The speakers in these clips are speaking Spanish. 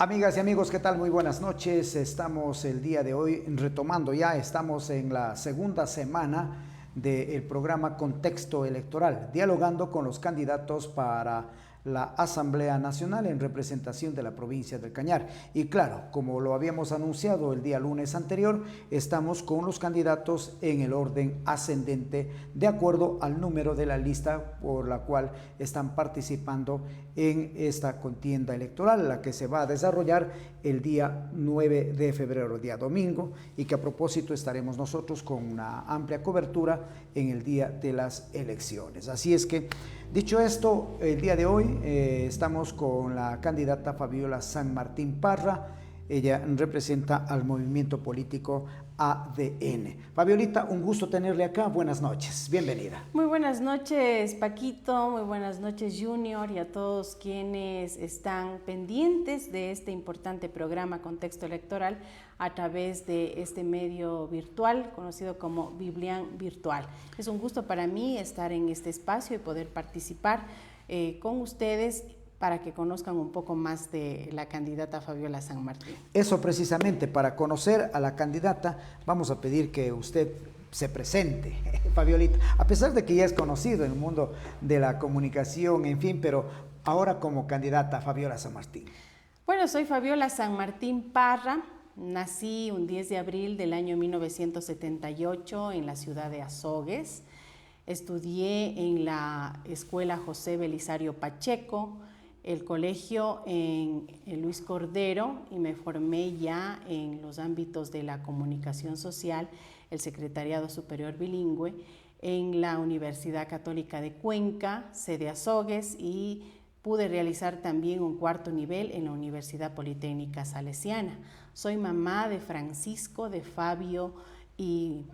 Amigas y amigos, ¿qué tal? Muy buenas noches. Estamos el día de hoy retomando ya, estamos en la segunda semana del programa Contexto Electoral, dialogando con los candidatos para la Asamblea Nacional en representación de la provincia del Cañar. Y claro, como lo habíamos anunciado el día lunes anterior, estamos con los candidatos en el orden ascendente de acuerdo al número de la lista por la cual están participando en esta contienda electoral, la que se va a desarrollar el día 9 de febrero, día domingo, y que a propósito estaremos nosotros con una amplia cobertura en el día de las elecciones. Así es que, dicho esto, el día de hoy estamos con la candidata Fabiola San Martín Parra. Ella representa al movimiento político ADN. Fabiolita, un gusto tenerle acá. Buenas noches, bienvenida. Muy buenas noches, Paquito, muy buenas noches, Junior, y a todos quienes están pendientes de este importante programa Contexto Electoral a través de este medio virtual conocido como Biblian Virtual. Es un gusto para mí estar en este espacio y poder participar con ustedes para que conozcan un poco más de la candidata Fabiola San Martín. Eso precisamente, para conocer a la candidata, vamos a pedir que usted se presente, Fabiolita, a pesar de que ya es conocido en el mundo de la comunicación, en fin, pero ahora como candidata Fabiola San Martín. Bueno, soy Fabiola San Martín Parra, nací un 10 de abril del año 1978 en la ciudad de Azogues, estudié en la Escuela José Belisario Pacheco, el colegio en Luis Cordero, y me formé ya en los ámbitos de la comunicación social, el Secretariado Superior Bilingüe, en la Universidad Católica de Cuenca, sede Azogues, y pude realizar también un cuarto nivel en la Universidad Politécnica Salesiana. Soy mamá de Francisco, de Fabio y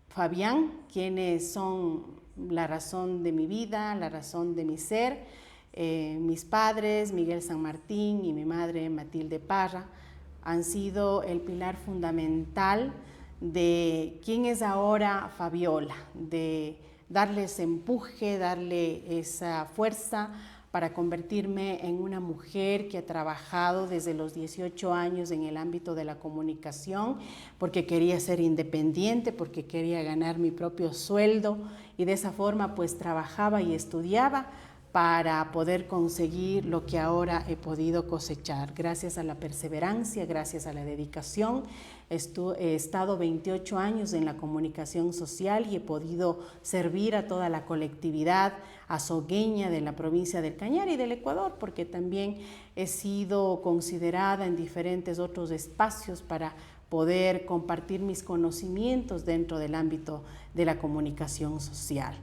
Fabián, quienes son la razón de mi vida, la razón de mi ser. Mis padres, Miguel San Martín, y mi madre, Matilde Parra, han sido el pilar fundamental de quién es ahora Fabiola, de darle ese empuje, darle esa fuerza para convertirme en una mujer que ha trabajado desde los 18 años en el ámbito de la comunicación, porque quería ser independiente, porque quería ganar mi propio sueldo, y de esa forma pues trabajaba y estudiaba para poder conseguir lo que ahora he podido cosechar. Gracias a la perseverancia, gracias a la dedicación, he estado 28 años en la comunicación social y he podido servir a toda la colectividad azogueña de la provincia del Cañar y del Ecuador, porque también he sido considerada en diferentes otros espacios para poder compartir mis conocimientos dentro del ámbito de la comunicación social.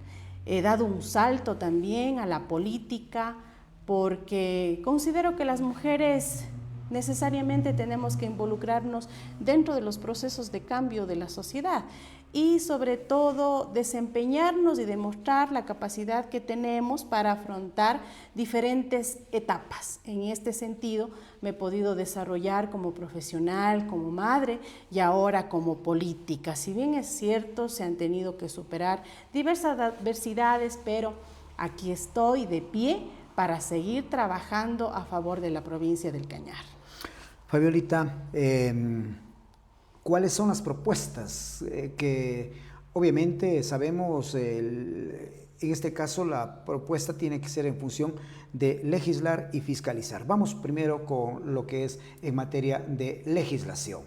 He dado un salto también a la política porque considero que las mujeres necesariamente tenemos que involucrarnos dentro de los procesos de cambio de la sociedad y sobre todo desempeñarnos y demostrar la capacidad que tenemos para afrontar diferentes etapas. En este sentido me he podido desarrollar como profesional, como madre y ahora como política. Si bien es cierto, se han tenido que superar diversas adversidades, pero aquí estoy de pie para seguir trabajando a favor de la provincia del Cañar. Fabiolita, ¿cuáles son las propuestas que obviamente sabemos, en este caso la propuesta tiene que ser en función de legislar y fiscalizar? Vamos primero con lo que es en materia de legislación.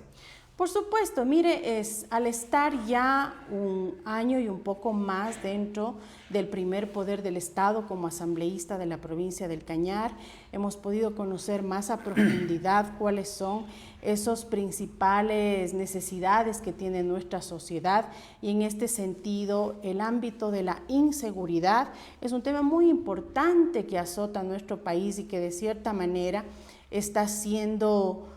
Por supuesto, mire, al estar ya un año y un poco más dentro del primer poder del Estado como asambleísta de la provincia del Cañar, hemos podido conocer más a profundidad cuáles son esas principales necesidades que tiene nuestra sociedad, y en este sentido el ámbito de la inseguridad es un tema muy importante que azota a nuestro país y que de cierta manera está siendo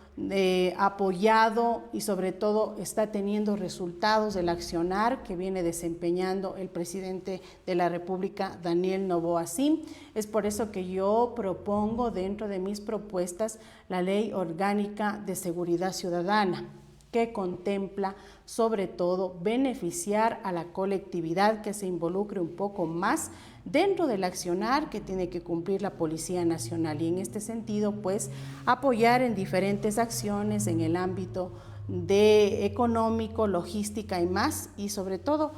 apoyado y sobre todo está teniendo resultados del accionar que viene desempeñando el presidente de la República, Daniel Noboa Sim. Es por eso que yo propongo dentro de mis propuestas la Ley Orgánica de Seguridad Ciudadana, que contempla sobre todo beneficiar a la colectividad, que se involucre un poco más dentro del accionar que tiene que cumplir la Policía Nacional, y en este sentido pues apoyar en diferentes acciones en el ámbito de económico, logística y más, y sobre todo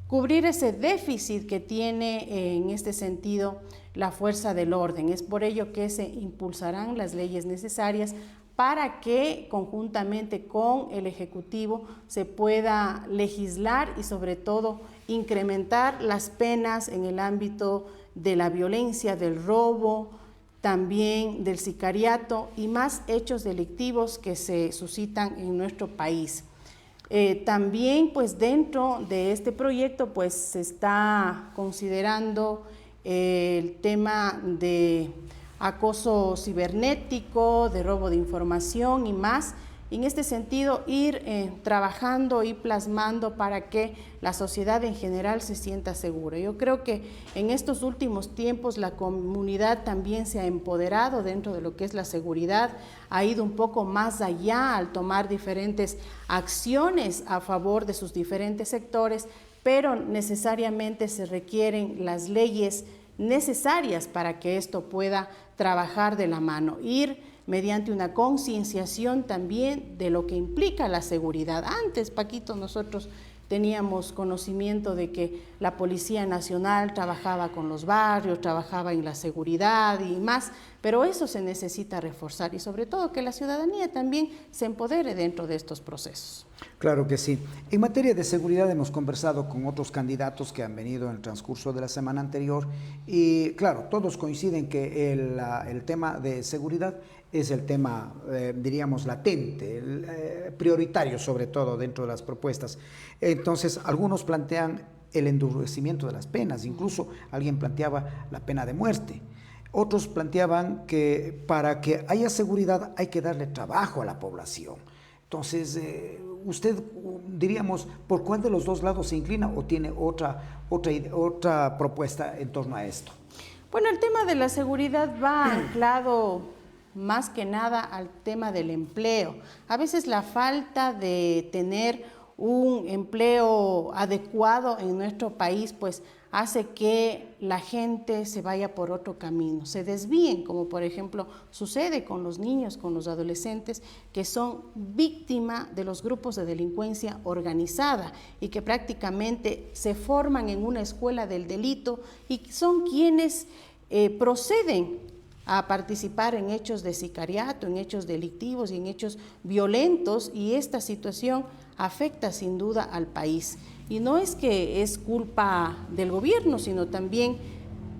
cubrir ese déficit que tiene en este sentido la fuerza del orden. Es por ello que se impulsarán las leyes necesarias para que conjuntamente con el Ejecutivo se pueda legislar y sobre todo incrementar las penas en el ámbito de la violencia, del robo, también del sicariato y más hechos delictivos que se suscitan en nuestro país. También pues dentro de este proyecto pues se está considerando el tema de acoso cibernético, de robo de información y más. En este sentido, ir trabajando y plasmando para que la sociedad en general se sienta segura. Yo creo que en estos últimos tiempos la comunidad también se ha empoderado dentro de lo que es la seguridad, ha ido un poco más allá al tomar diferentes acciones a favor de sus diferentes sectores, pero necesariamente se requieren las leyes necesarias para que esto pueda trabajar de la mano, ir mediante una concienciación también de lo que implica la seguridad. Antes, Paquito, nosotros teníamos conocimiento de que la Policía Nacional trabajaba con los barrios, trabajaba en la seguridad y más, pero eso se necesita reforzar y sobre todo que la ciudadanía también se empodere dentro de estos procesos. Claro que sí. En materia de seguridad hemos conversado con otros candidatos que han venido en el transcurso de la semana anterior y claro, todos coinciden que el tema de seguridad es el tema, diríamos, latente, prioritario sobre todo dentro de las propuestas. Entonces, algunos plantean el endurecimiento de las penas, incluso alguien planteaba la pena de muerte. Otros planteaban que para que haya seguridad hay que darle trabajo a la población. Entonces, usted, diríamos, ¿por cuál de los dos lados se inclina o tiene otra propuesta en torno a esto? Bueno, el tema de la seguridad va anclado más que nada al tema del empleo. A veces la falta de tener un empleo adecuado en nuestro país, pues hace que la gente se vaya por otro camino, se desvíen, como por ejemplo sucede con los niños, con los adolescentes, que son víctimas de los grupos de delincuencia organizada y que prácticamente se forman en una escuela del delito y son quienes proceden a participar en hechos de sicariato, en hechos delictivos y en hechos violentos, y esta situación afecta sin duda al país. Y no es que es culpa del gobierno, sino también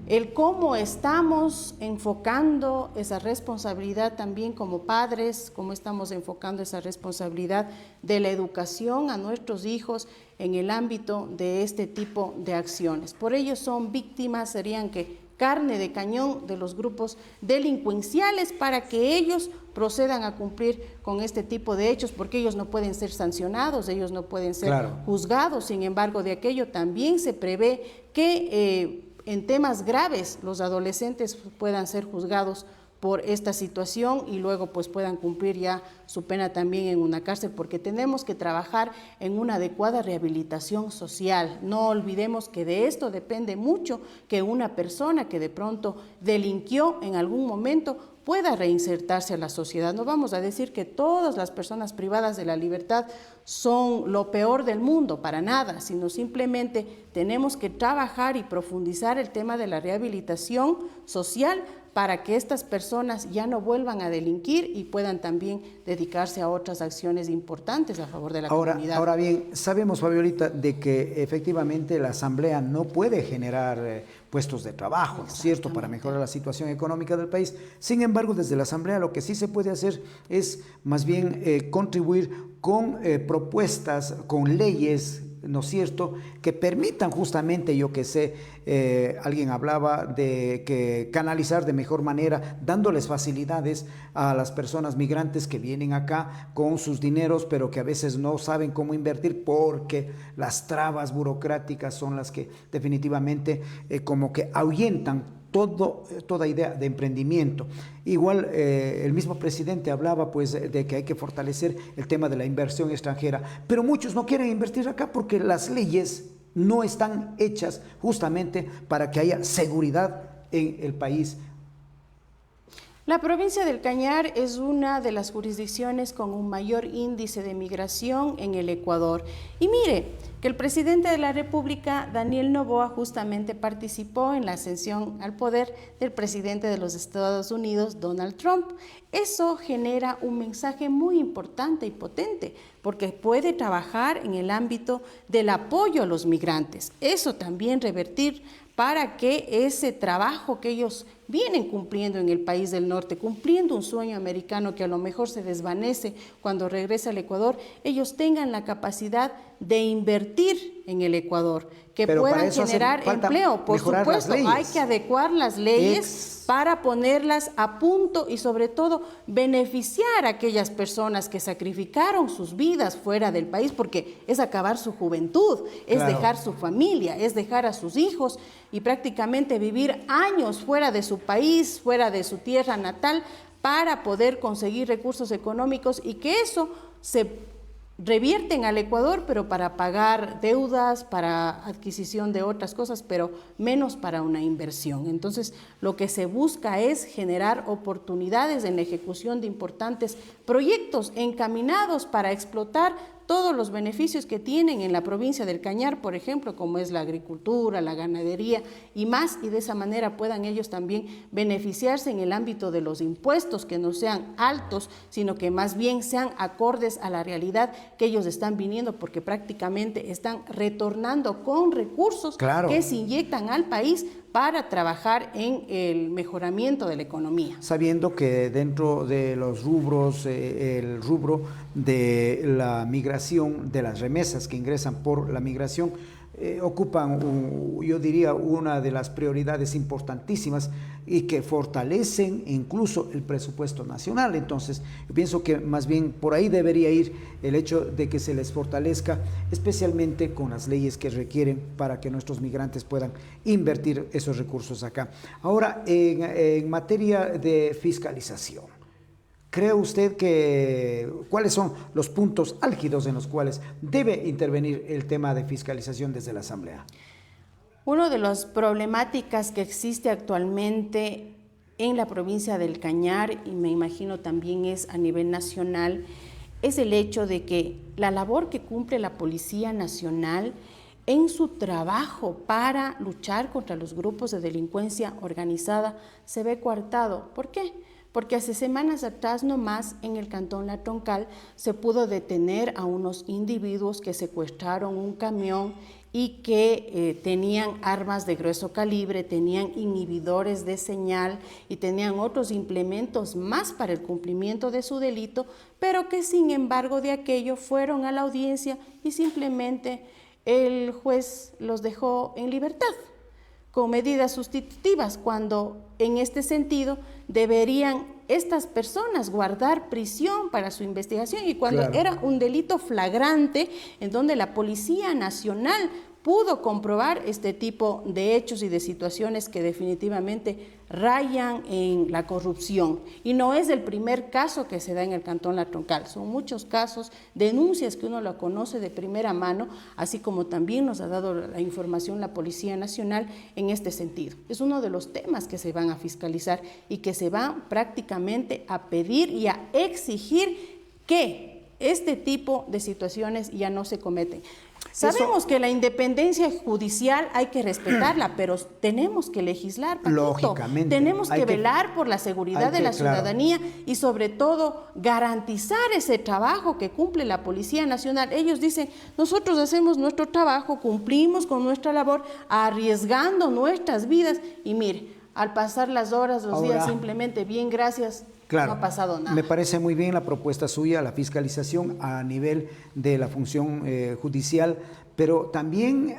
el cómo estamos enfocando esa responsabilidad también como padres, cómo estamos enfocando esa responsabilidad de la educación a nuestros hijos en el ámbito de este tipo de acciones. Por ello son víctimas, serían que carne de cañón de los grupos delincuenciales para que ellos procedan a cumplir con este tipo de hechos, porque ellos no pueden ser sancionados, ellos no pueden ser juzgados. Sin embargo, de aquello también se prevé que en temas graves los adolescentes puedan ser juzgados por esta situación y luego pues puedan cumplir ya su pena también en una cárcel, porque tenemos que trabajar en una adecuada rehabilitación social. No olvidemos que de esto depende mucho que una persona que de pronto delinquió en algún momento pueda reinsertarse a la sociedad. No vamos a decir que todas las personas privadas de la libertad son lo peor del mundo, para nada, sino simplemente tenemos que trabajar y profundizar el tema de la rehabilitación social para que estas personas ya no vuelvan a delinquir y puedan también dedicarse a otras acciones importantes a favor de la comunidad. Ahora bien, sabemos, Fabiolita, de que efectivamente la Asamblea no puede generar puestos de trabajo, ¿no es cierto?, para mejorar la situación económica del país. Sin embargo, desde la Asamblea lo que sí se puede hacer es más bien contribuir con propuestas, con leyes, ¿no es cierto?, que permitan justamente, yo que sé, alguien hablaba de que canalizar de mejor manera, dándoles facilidades a las personas migrantes que vienen acá con sus dineros, pero que a veces no saben cómo invertir porque las trabas burocráticas son las que definitivamente como que ahuyentan toda idea de emprendimiento. Igual el mismo presidente hablaba pues de que hay que fortalecer el tema de la inversión extranjera, pero muchos no quieren invertir acá porque las leyes no están hechas justamente para que haya seguridad en el país. La provincia del Cañar es una de las jurisdicciones con un mayor índice de migración en el Ecuador. Y mire, que el presidente de la República, Daniel Noboa, justamente participó en la ascensión al poder del presidente de los Estados Unidos, Donald Trump. Eso genera un mensaje muy importante y potente, porque puede trabajar en el ámbito del apoyo a los migrantes. Eso también revertir para que ese trabajo que ellos vienen cumpliendo en el país del norte, cumpliendo un sueño americano que a lo mejor se desvanece cuando regresa al Ecuador, ellos tengan la capacidad de invertir en el Ecuador, que pero puedan generar empleo. Por supuesto, hay que adecuar las leyes para ponerlas a punto y sobre todo beneficiar a aquellas personas que sacrificaron sus vidas fuera del país, porque es acabar su juventud, es dejar su familia, es dejar a sus hijos y prácticamente vivir años fuera de su país, fuera de su tierra natal, para poder conseguir recursos económicos y que eso se revierten al Ecuador, pero para pagar deudas, para adquisición de otras cosas, pero menos para una inversión. Entonces, lo que se busca es generar oportunidades en la ejecución de importantes proyectos encaminados para explotar todos los beneficios que tienen en la provincia del Cañar, por ejemplo, como es la agricultura, la ganadería y más, y de esa manera puedan ellos también beneficiarse en el ámbito de los impuestos, que no sean altos, sino que más bien sean acordes a la realidad que ellos están viniendo, porque prácticamente están retornando con recursos que se inyectan al país para trabajar en el mejoramiento de la economía. Sabiendo que dentro de los rubros, el rubro de la migración, de las remesas que ingresan por la migración, ocupan, yo diría, una de las prioridades importantísimas y que fortalecen incluso el presupuesto nacional. Entonces, yo pienso que más bien por ahí debería ir el hecho de que se les fortalezca, especialmente con las leyes que requieren para que nuestros migrantes puedan invertir esos recursos acá. Ahora, en materia de fiscalización, ¿cree usted que cuáles son los puntos álgidos en los cuales debe intervenir el tema de fiscalización desde la Asamblea? Una de las problemáticas que existe actualmente en la provincia del Cañar, y me imagino también es a nivel nacional, es el hecho de que la labor que cumple la Policía Nacional en su trabajo para luchar contra los grupos de delincuencia organizada se ve coartado. ¿Por qué? Porque hace semanas atrás nomás en el Cantón La Troncal se pudo detener a unos individuos que secuestraron un camión y que tenían armas de grueso calibre, tenían inhibidores de señal y tenían otros implementos más para el cumplimiento de su delito, pero que sin embargo de aquello fueron a la audiencia y simplemente el juez los dejó en libertad con medidas sustitutivas, cuando en este sentido deberían estas personas guardar prisión para su investigación, y cuando era un delito flagrante en donde la Policía Nacional pudo comprobar este tipo de hechos y de situaciones que definitivamente rayan en la corrupción. Y no es el primer caso que se da en el Cantón La Troncal, son muchos casos, denuncias que uno lo conoce de primera mano, así como también nos ha dado la información la Policía Nacional en este sentido. Es uno de los temas que se van a fiscalizar y que se van prácticamente a pedir y a exigir que este tipo de situaciones ya no se cometen. Sabemos que la independencia judicial hay que respetarla, pero tenemos que legislar, Paquito. Lógicamente. Tenemos que velar por la seguridad de la ciudadanía y sobre todo garantizar ese trabajo que cumple la Policía Nacional. Ellos dicen, nosotros hacemos nuestro trabajo, cumplimos con nuestra labor, arriesgando nuestras vidas, y mire, al pasar las horas, los días, simplemente bien, gracias. Claro, no ha pasado nada. Me parece muy bien la propuesta suya, la fiscalización a nivel de la función judicial, pero también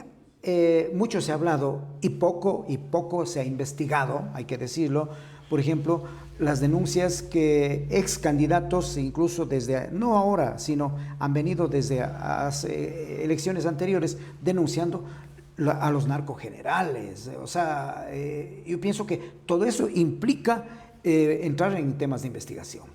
mucho se ha hablado y poco se ha investigado, hay que decirlo. Por ejemplo, las denuncias que ex candidatos, incluso desde, no ahora, sino han venido desde hace elecciones anteriores, denunciando a los narcogenerales. O sea, yo pienso que todo eso implica entrar en temas de investigación.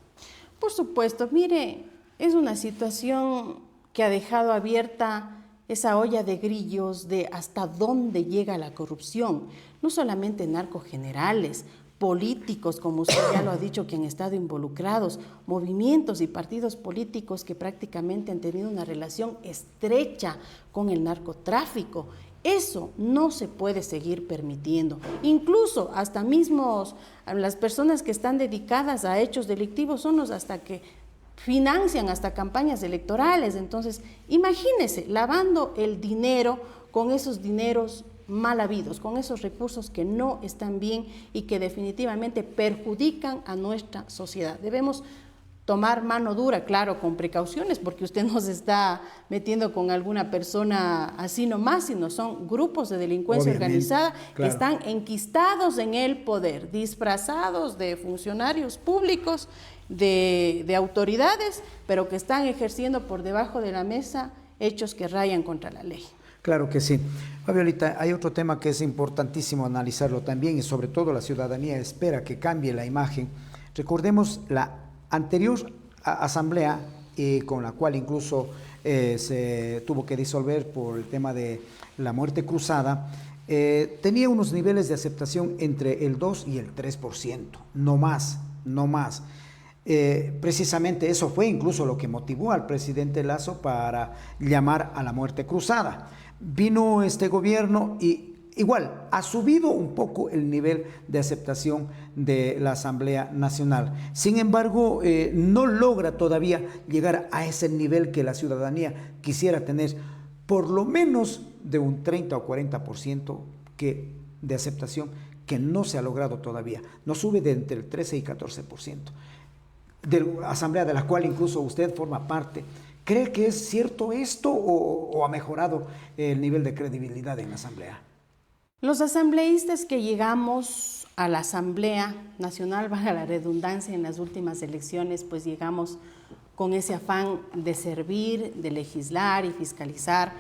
Por supuesto, mire, es una situación que ha dejado abierta esa olla de grillos de hasta dónde llega la corrupción, no solamente narcogenerales, políticos, como usted ya lo ha dicho, que han estado involucrados, movimientos y partidos políticos que prácticamente han tenido una relación estrecha con el narcotráfico. Eso no se puede seguir permitiendo. Incluso hasta mismos las personas que están dedicadas a hechos delictivos son los hasta que financian hasta campañas electorales. Entonces, imagínese, lavando el dinero con esos dineros mal habidos, con esos recursos que no están bien y que definitivamente perjudican a nuestra sociedad. Debemos tomar mano dura, claro, con precauciones, porque usted no se está metiendo con alguna persona así nomás, sino son grupos de delincuencia organizada que están enquistados en el poder, disfrazados de funcionarios públicos, de autoridades, pero que están ejerciendo por debajo de la mesa hechos que rayan contra la ley. Claro que sí. Fabiolita, hay otro tema que es importantísimo analizarlo también y sobre todo la ciudadanía espera que cambie la imagen. Recordemos la anterior asamblea con la cual incluso se tuvo que disolver por el tema de la muerte cruzada, tenía unos niveles de aceptación entre el 2 y el 3%, no más, no más. Precisamente eso fue incluso lo que motivó al presidente Lasso para llamar a la muerte cruzada. Vino este gobierno y igual ha subido un poco el nivel de aceptación de la Asamblea Nacional. Sin embargo, no logra todavía llegar a ese nivel que la ciudadanía quisiera tener, por lo menos de un 30 o 40% de aceptación, que no se ha logrado todavía. No sube de entre el 13 y 14%. De la asamblea de la cual incluso usted forma parte. ¿Cree que es cierto esto o ha mejorado el nivel de credibilidad en la asamblea? Los asambleístas que llegamos a la Asamblea Nacional, valga la redundancia, en las últimas elecciones, pues llegamos con ese afán de servir, de legislar y fiscalizar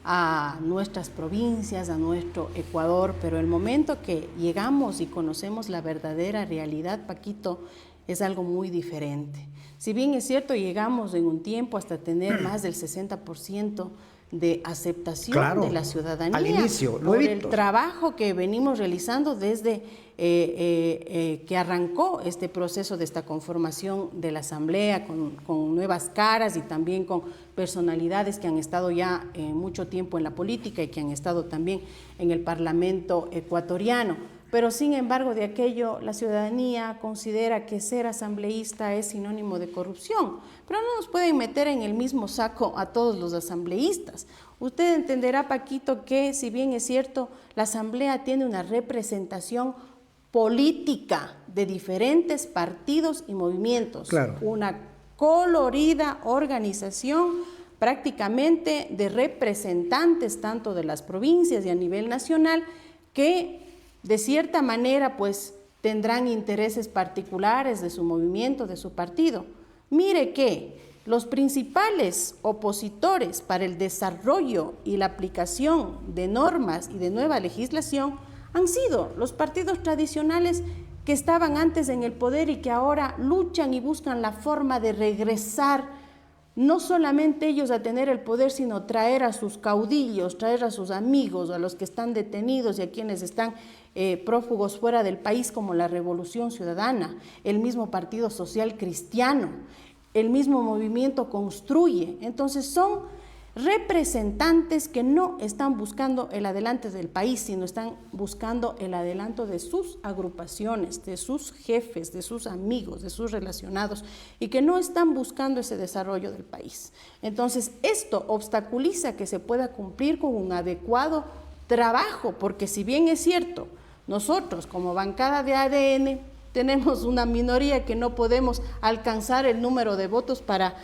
a nuestras provincias, a nuestro Ecuador, pero el momento que llegamos y conocemos la verdadera realidad, Paquito, es algo muy diferente. Si bien es cierto, llegamos en un tiempo hasta tener más del 60% de aceptación de la ciudadanía al inicio, por el trabajo que venimos realizando desde que arrancó este proceso de esta conformación de la Asamblea con nuevas caras y también con personalidades que han estado ya mucho tiempo en la política y que han estado también en el Parlamento ecuatoriano. Pero sin embargo de aquello la ciudadanía considera que ser asambleísta es sinónimo de corrupción, pero no nos pueden meter en el mismo saco a todos los asambleístas. Usted entenderá, Paquito, que si bien es cierto, la asamblea tiene una representación política de diferentes partidos y movimientos, una colorida organización prácticamente de representantes tanto de las provincias y a nivel nacional que de cierta manera, pues, tendrán intereses particulares de su movimiento, de su partido. Mire que los principales opositores para el desarrollo y la aplicación de normas y de nueva legislación han sido los partidos tradicionales que estaban antes en el poder y que ahora luchan y buscan la forma de regresar no solamente ellos a tener el poder, sino traer a sus caudillos, traer a sus amigos, a los que están detenidos y a quienes están prófugos fuera del país, como la Revolución Ciudadana, el mismo Partido Social Cristiano, el mismo movimiento Construye. Entonces son representantes que no están buscando el adelante del país, sino están buscando el adelanto de sus agrupaciones, de sus jefes, de sus amigos, de sus relacionados, y que no están buscando ese desarrollo del país. Entonces, esto obstaculiza que se pueda cumplir con un adecuado trabajo, porque si bien es cierto, nosotros como bancada de ADN tenemos una minoría que no podemos alcanzar el número de votos para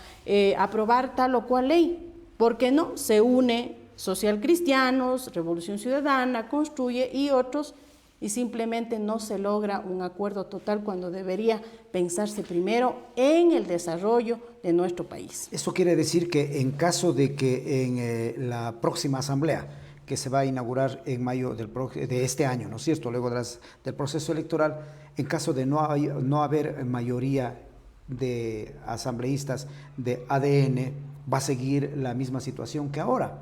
aprobar tal o cual ley. ¿Por qué no? Se une Social Cristianos, Revolución Ciudadana, Construye y otros, y simplemente no se logra un acuerdo total cuando debería pensarse primero en el desarrollo de nuestro país. Eso quiere decir que en caso de que en la próxima asamblea, que se va a inaugurar en mayo de este año, ¿no es cierto?, luego del proceso electoral, en caso de no haber mayoría de asambleístas de ADN, ¿va a seguir la misma situación que ahora?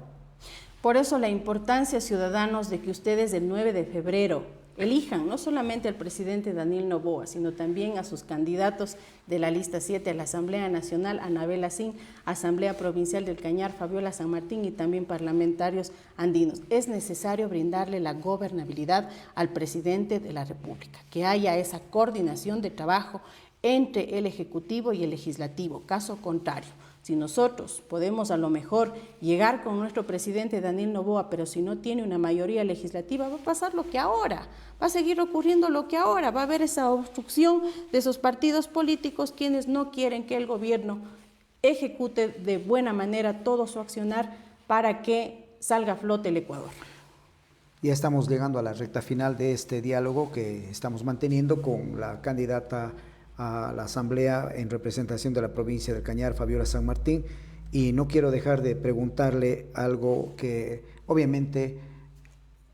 Por eso la importancia, ciudadanos, de que ustedes el 9 de febrero elijan no solamente al presidente Daniel Noboa, sino también a sus candidatos de la lista 7 a la Asamblea Nacional, Anabel Asín, Asamblea Provincial del Cañar, Fabiola San Martín y también parlamentarios andinos. Es necesario brindarle la gobernabilidad al presidente de la República, que haya esa coordinación de trabajo entre el Ejecutivo y el Legislativo. Caso contrario, si nosotros podemos a lo mejor llegar con nuestro presidente Daniel Noboa, pero si no tiene una mayoría legislativa, va a pasar lo que ahora, va a seguir ocurriendo lo que ahora, va a haber esa obstrucción de esos partidos políticos quienes no quieren que el gobierno ejecute de buena manera todo su accionar para que salga a flote el Ecuador. Ya estamos llegando a la recta final de este diálogo que estamos manteniendo con la candidata a la Asamblea en representación de la provincia del Cañar, Fabiola San Martín, y no quiero dejar de preguntarle algo que obviamente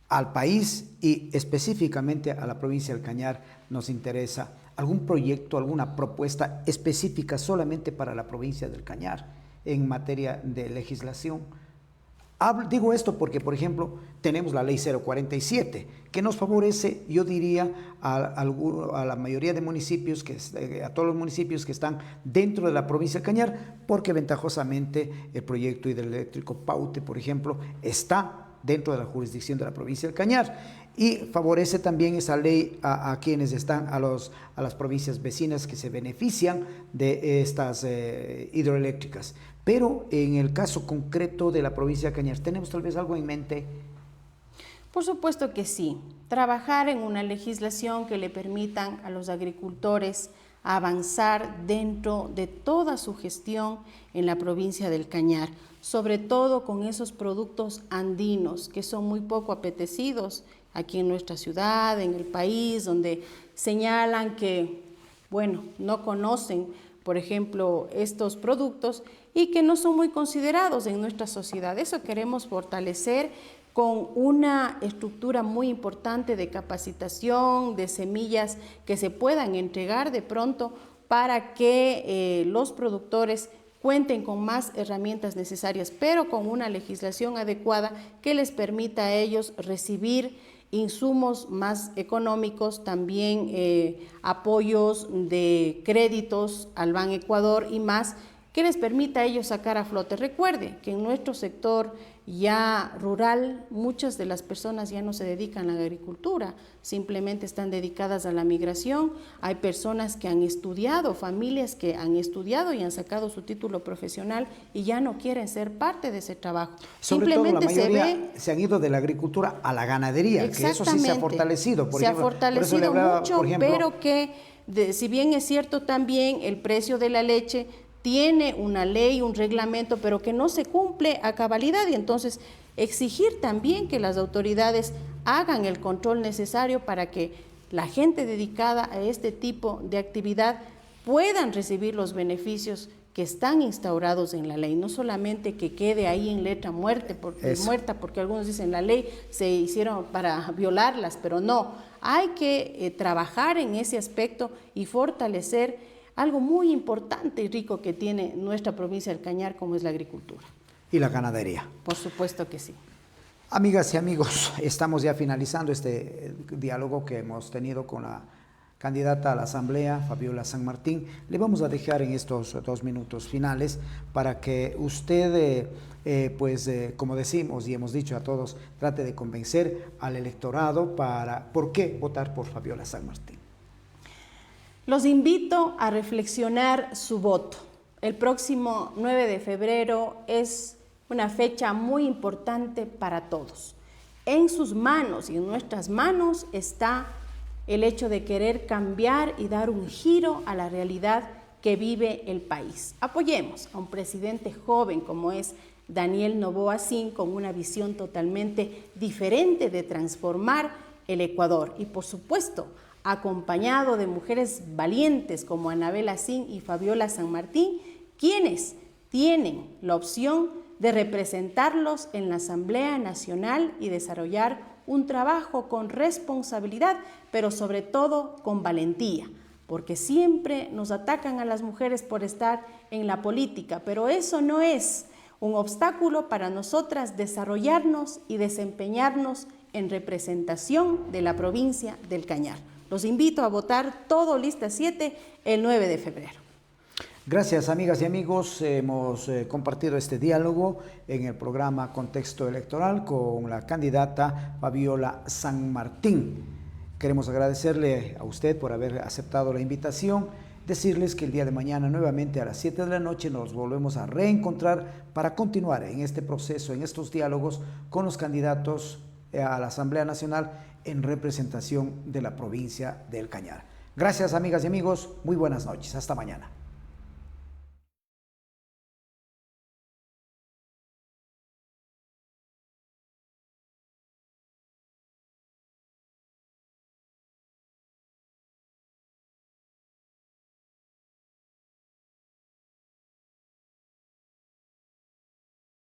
al país y específicamente a la provincia del Cañar nos interesa. ¿Algún proyecto, alguna propuesta específica solamente para la provincia del Cañar en materia de legislación? Digo esto porque, por ejemplo, tenemos la ley 047, que nos favorece, yo diría, a la mayoría de municipios, a todos los municipios que están dentro de la provincia de Cañar, porque ventajosamente el proyecto hidroeléctrico Paute, por ejemplo, está dentro de la jurisdicción de la provincia del Cañar, y favorece también esa ley a quienes están, a las provincias vecinas que se benefician de estas hidroeléctricas. Pero en el caso concreto de la provincia de Cañar, ¿tenemos tal vez algo en mente? Por supuesto que sí. Trabajar en una legislación que le permitan a los agricultores avanzar dentro de toda su gestión en la provincia del Cañar, sobre todo con esos productos andinos que son muy poco apetecidos aquí en nuestra ciudad, en el país, donde señalan que, bueno, no conocen, por ejemplo, estos productos y que no son muy considerados en nuestra sociedad. Eso queremos fortalecer con una estructura muy importante de capacitación, de semillas que se puedan entregar de pronto para que los productores cuenten con más herramientas necesarias, pero con una legislación adecuada que les permita a ellos recibir insumos más económicos, también apoyos de créditos al Ban Ecuador y más, que les permita a ellos sacar a flote. Recuerde que en nuestro sector ya rural, muchas de las personas ya no se dedican a la agricultura, simplemente están dedicadas a la migración. Hay personas que han estudiado, familias que han estudiado y han sacado su título profesional y ya no quieren ser parte de ese trabajo. Sobre todo la mayoría se han ido de la agricultura a la ganadería, que eso sí se ha fortalecido. Se ha fortalecido mucho, pero que si bien es cierto también el precio de la leche tiene una ley, un reglamento, pero que no se cumple a cabalidad, y entonces exigir también que las autoridades hagan el control necesario para que la gente dedicada a este tipo de actividad puedan recibir los beneficios que están instaurados en la ley, no solamente que quede ahí en letra muerta, porque algunos dicen la ley se hicieron para violarlas, pero no, hay que trabajar en ese aspecto y fortalecer algo muy importante y rico que tiene nuestra provincia del Cañar, como es la agricultura. Y la ganadería. Por supuesto que sí. Amigas y amigos, estamos ya finalizando este diálogo que hemos tenido con la candidata a la Asamblea, Fabiola San Martín. Le vamos a dejar en estos 2 minutos finales para que usted, como decimos y hemos dicho a todos, trate de convencer al electorado por qué votar por Fabiola San Martín. Los invito a reflexionar su voto. El próximo 9 de febrero es una fecha muy importante para todos. En sus manos y en nuestras manos está el hecho de querer cambiar y dar un giro a la realidad que vive el país. Apoyemos a un presidente joven como es Daniel Noboa Sin, con una visión totalmente diferente de transformar el Ecuador y, por supuesto, acompañado de mujeres valientes como Anabel Asín y Fabiola San Martín, quienes tienen la opción de representarlos en la Asamblea Nacional y desarrollar un trabajo con responsabilidad, pero sobre todo con valentía, porque siempre nos atacan a las mujeres por estar en la política, pero eso no es un obstáculo para nosotras desarrollarnos y desempeñarnos en representación de la provincia del Cañar. Los invito a votar todo lista 7 el 9 de febrero. Gracias, amigas y amigos. Hemos compartido este diálogo en el programa Contexto Electoral con la candidata Fabiola San Martín. Queremos agradecerle a usted por haber aceptado la invitación, decirles que el día de mañana nuevamente a las 7 de la noche nos volvemos a reencontrar para continuar en este proceso, en estos diálogos con los candidatos a la Asamblea Nacional en representación de la provincia del Cañar. Gracias, amigas y amigos. Muy buenas noches. Hasta mañana.